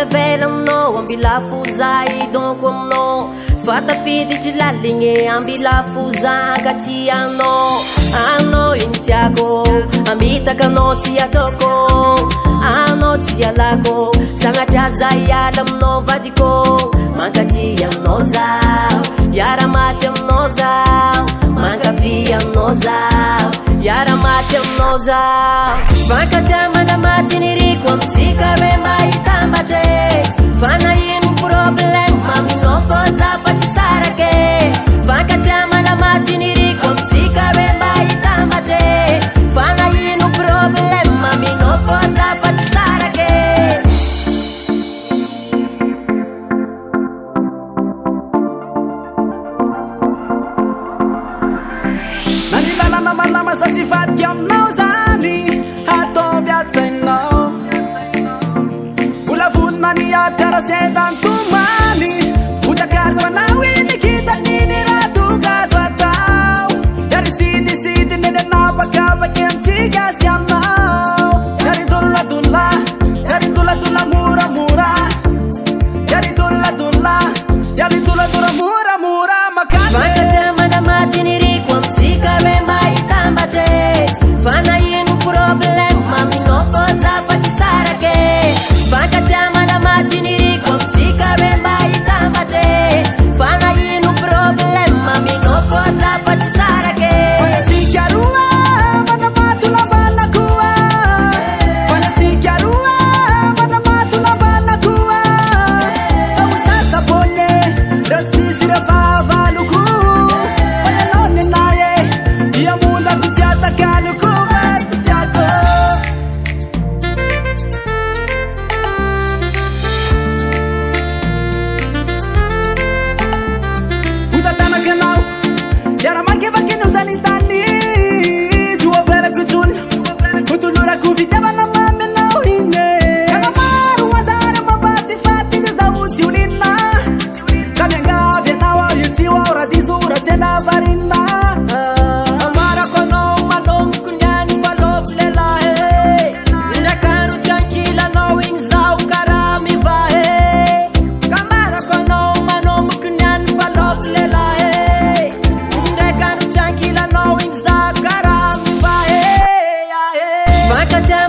tavela aminao ambilafozay donko aminao fatafiditry laligny ambilafozan ka tianao anao iny tiako amitaka anao tsy ataoko anao tsy alako sagnatra zay ala aminao vadiko mankaty aminao zaho iara-maty aminao zaho mankafy aminao zaho iara-maty aminao zaho fankatia mandamaty niriko amitsika re mahitambatre fa na ino problème aminao fô za fa tsy sarake fankatia mandamaty niriko amitsika re mahitambatre fa na ino problème aminao fô za fa tsy sarake Nama satsy fadiky aminao zany ataovy atsainao volavonina niatra sendantomany votakariko anao iny kitaniny raha tokazo atao iary sidisidy neny anapakapaky amitsika sy aminao iary doladola iary doladola moramora iary doladola iary doladola moramora makatya mandamaty niriko amitsika re fa na ino problème aminao fô za fa tsy sarake fankatia mandamaty niriko amitsika re mahitambatre fa na ino problème aminao fô za fa tsy sarake fanasikaroa manamato lambanakua fanasikaroa manamato lambanakua tausasabone rasisi ravavaloko fananoninaye diamula kusiatakaluko Makatya